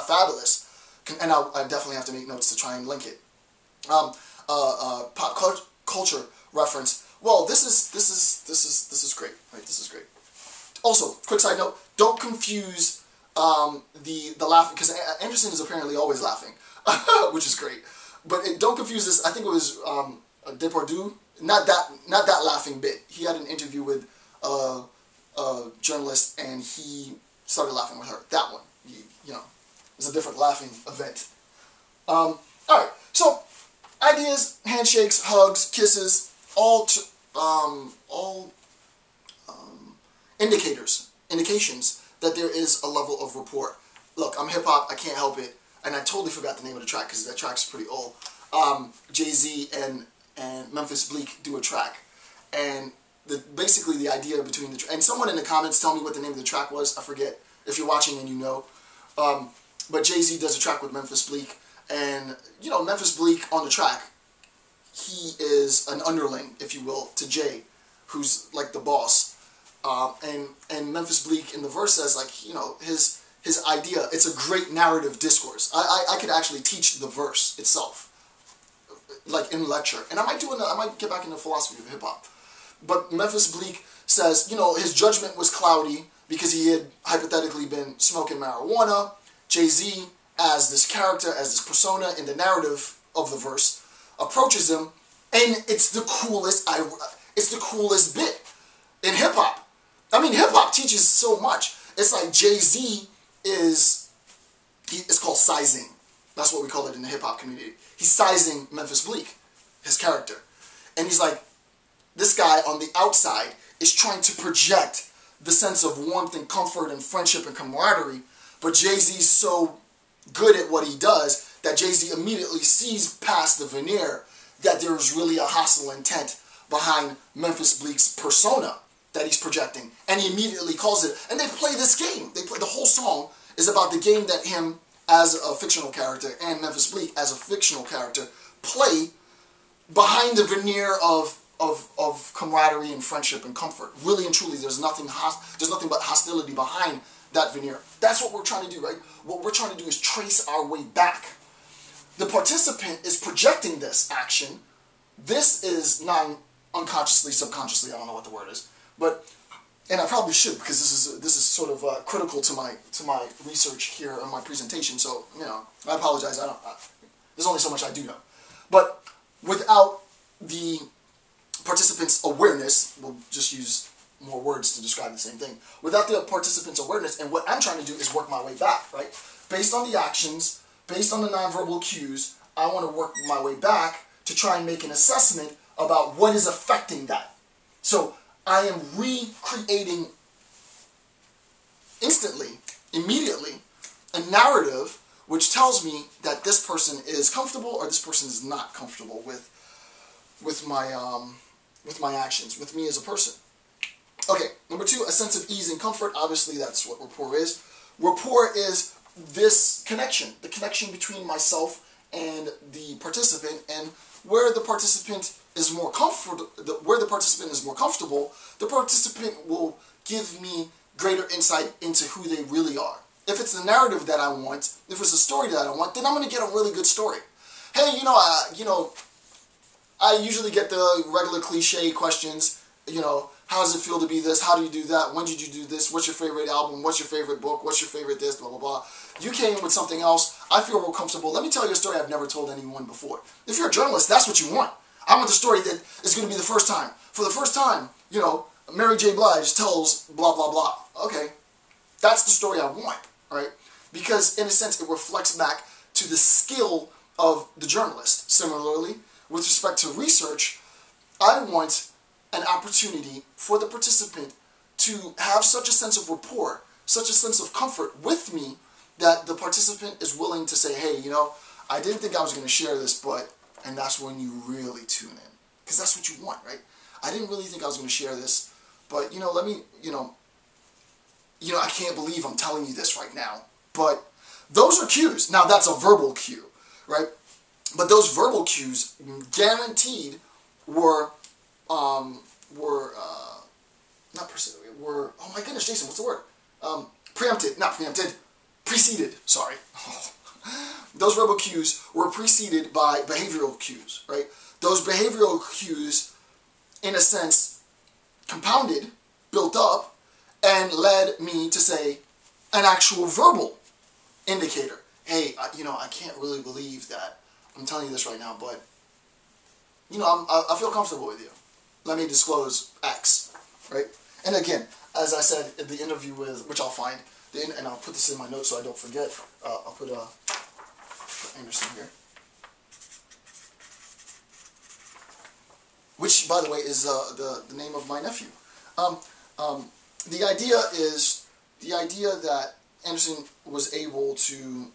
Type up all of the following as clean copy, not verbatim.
fabulous, and I definitely have to make notes to try and link it. Pop culture reference. Well, this is great, right? This is great. Also, quick side note: don't confuse the laughing, because Anderson is apparently always laughing, which is great. But don't confuse this. I think it was Depardieu. Not that laughing bit. He had an interview with a journalist, and he started laughing with her. That one, you know, is a different laughing event. All right. So, ideas, handshakes, hugs, kisses, all indications that there is a level of rapport. Look, I'm hip hop. I can't help it, and I totally forgot the name of the track because that track's pretty old. Jay-Z and Memphis Bleek do a track, and basically the idea between and someone in the comments tell me what the name of the track was. I forget. If you're watching and you know, but Jay-Z does a track with Memphis Bleek, and you know Memphis Bleek on the track, he is an underling, if you will, to Jay, who's like the boss, and Memphis Bleek in the verse says, like, you know, his idea. It's a great narrative discourse. I could actually teach the verse itself, like in lecture, and I might get back into philosophy of hip hop. But Memphis Bleek says, you know, his judgment was cloudy because he had hypothetically been smoking marijuana. Jay-Z, as this character, as this persona in the narrative of the verse, approaches him, and it's the coolest bit in hip hop. I mean, hip hop teaches so much. It's like Jay-Z it's called sizing. That's what we call it in the hip hop community. He's sizing Memphis Bleek, his character, and he's like, this guy on the outside is trying to project the sense of warmth and comfort and friendship and camaraderie, but Jay-Z's so good at what he does that Jay-Z immediately sees past the veneer that there's really a hostile intent behind Memphis Bleek's persona that he's projecting, and he immediately calls it, and they play this game. The whole song is about the game that him as a fictional character and Memphis Bleek as a fictional character play behind the veneer of camaraderie and friendship and comfort. Really and truly, there's nothing but hostility behind that veneer. That's what we're trying to do, right? What we're trying to do is trace our way back. The participant is projecting this action. This is unconsciously, subconsciously, I don't know what the word is, but, and I probably should, because this is sort of critical to my research here on my presentation. So, you know, I apologize. There's only so much I do know, but without the participant's awareness, we'll just use more words to describe the same thing. Without the participant's awareness, and what I'm trying to do is work my way back, right? Based on the actions, based on the nonverbal cues, I want to work my way back to try and make an assessment about what is affecting that. So I am recreating instantly, immediately, a narrative which tells me that this person is comfortable or this person is not comfortable with my actions, with me as a person. Okay, number two, a sense of ease and comfort. Obviously, that's what rapport is. Rapport is this connection, the connection between myself and the participant, and where the participant is more comfortable, the participant will give me greater insight into who they really are. If it's the narrative that I want, if it's the story that I want, then I'm going to get a really good story. Hey, I usually get the regular cliche questions, how does it feel to be this? How do you do that? When did you do this? What's your favorite album? What's your favorite book? What's your favorite this? Blah, blah, blah. You came with something else. I feel more comfortable. Let me tell you a story I've never told anyone before. If you're a journalist, that's what you want. I want the story that is going to be the first time. For the first time, Mary J. Blige tells blah, blah, blah. Okay, that's the story I want, right? Because in a sense, it reflects back to the skill of the journalist. Similarly, with respect to research, I want an opportunity for the participant to have such a sense of rapport, such a sense of comfort with me, that the participant is willing to say, hey, I didn't think I was going to share this, and that's when you really tune in. Because that's what you want, right? I didn't really think I was going to share this, but, let me, I can't believe I'm telling you this right now. But those are cues. Now, that's a verbal cue, right? But those verbal cues, guaranteed, were oh my goodness, Jason, what's the word? Preempted, not preempted. Those verbal cues were preceded by behavioral cues, right? Those behavioral cues, in a sense, compounded, built up, and led me to say an actual verbal indicator. Hey, I can't really believe that I'm telling you this right now, but, I feel comfortable with you. Let me disclose X, right? And again, as I said in the interview which I'll find, and I'll put this in my notes so I don't forget, I'll put Anderson here. Which, by the way, is the name of my nephew. The idea that Anderson was able to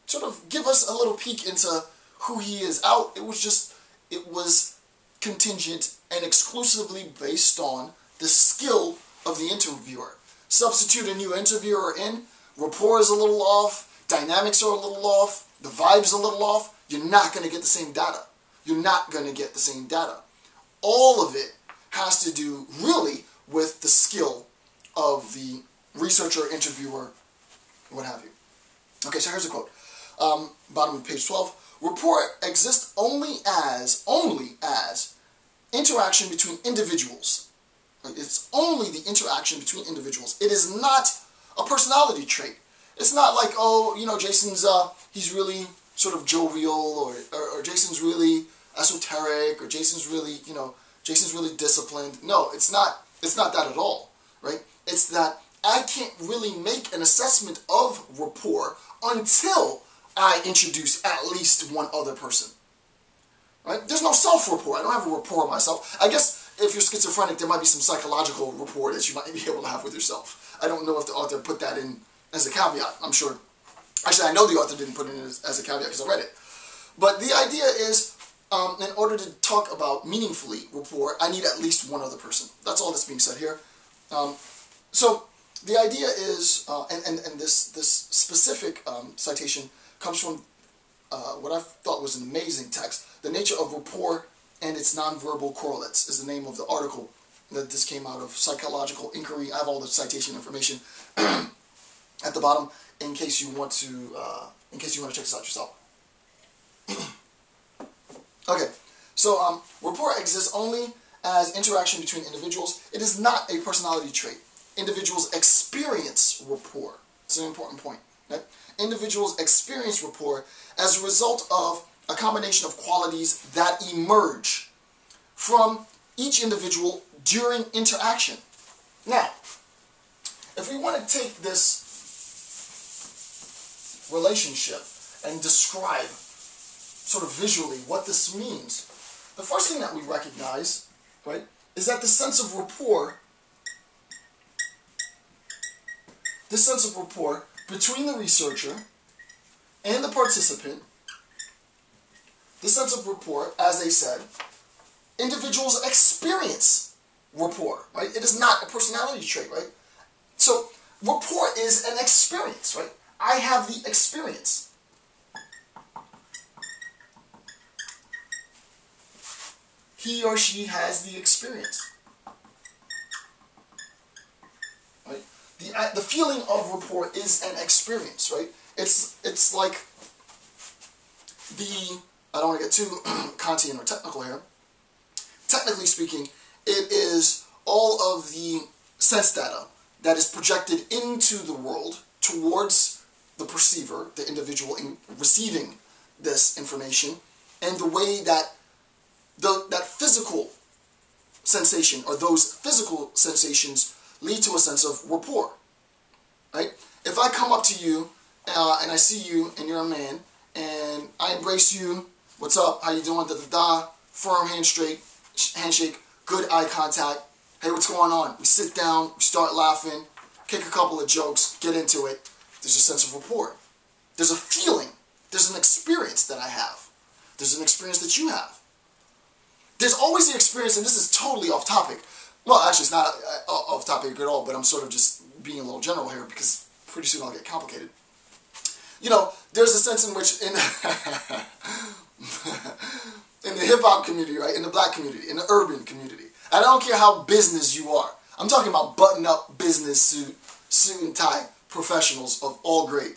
sort of give us a little peek into who he is out. It was contingent and exclusively based on the skill of the interviewer. Substitute a new interviewer in, rapport is a little off, dynamics are a little off, the vibe's a little off, you're not going to get the same data. You're not going to get the same data. All of it has to do really with the skill of the researcher, interviewer, what have you. Okay, so here's a quote. Bottom of page 12. Rapport exists only as interaction between individuals. It's only the interaction between individuals. It is not a personality trait. It's not like, Jason's, he's really sort of jovial, or Jason's really esoteric, or Jason's really disciplined. No, it's not that at all, right? It's that I can't really make an assessment of rapport until I introduce at least one other person, right? There's no self-rapport. I don't have a rapport of myself. I guess if you're schizophrenic, there might be some psychological rapport that you might be able to have with yourself. I don't know if the author put that in as a caveat. I'm sure. Actually, I know the author didn't put it in as a caveat because I read it. But the idea is, in order to talk about meaningfully rapport, I need at least one other person. That's all that's being said here. So the idea is, and this specific citation comes from what I thought was an amazing text. The Nature of Rapport and Its Nonverbal Correlates is the name of the article that this came out of. Psychological Inquiry. I have all the citation information at the bottom in case you want to check this out yourself. Okay, so rapport exists only as interaction between individuals. It is not a personality trait. Individuals experience rapport. It's an important point. Right? Individuals experience rapport as a result of a combination of qualities that emerge from each individual during interaction. Now, if we want to take this relationship and describe sort of visually what this means, the first thing that we recognize, right, is that the sense of rapport between the researcher and the participant, the sense of rapport, as they said, individuals experience rapport, right? It is not a personality trait, right? So rapport is an experience, right? I have the experience. He or she has the experience. Right? The feeling of rapport is an experience, right? It's like I don't want to get too Kantian or technical here. Technically speaking, it is all of the sense data that is projected into the world towards the perceiver, the individual in receiving this information, and the way that that physical sensation, or those physical sensations, lead to a sense of rapport, right? If I come up to you and I see you and you're a man and I embrace you, what's up, how you doing, da-da-da, firm handshake, good eye contact, hey, what's going on? We sit down, we start laughing, kick a couple of jokes, get into it. There's a sense of rapport. There's a feeling. There's an experience that I have. There's an experience that you have. There's always the experience, and this is totally off topic. Well, actually, it's not off topic at all, but I'm sort of just being a little general here because pretty soon I'll get complicated. You know, there's a sense in which in the hip-hop community, right, in the black community, in the urban community, and I don't care how business you are. I'm talking about button-up business suit and tie, professionals of all grades.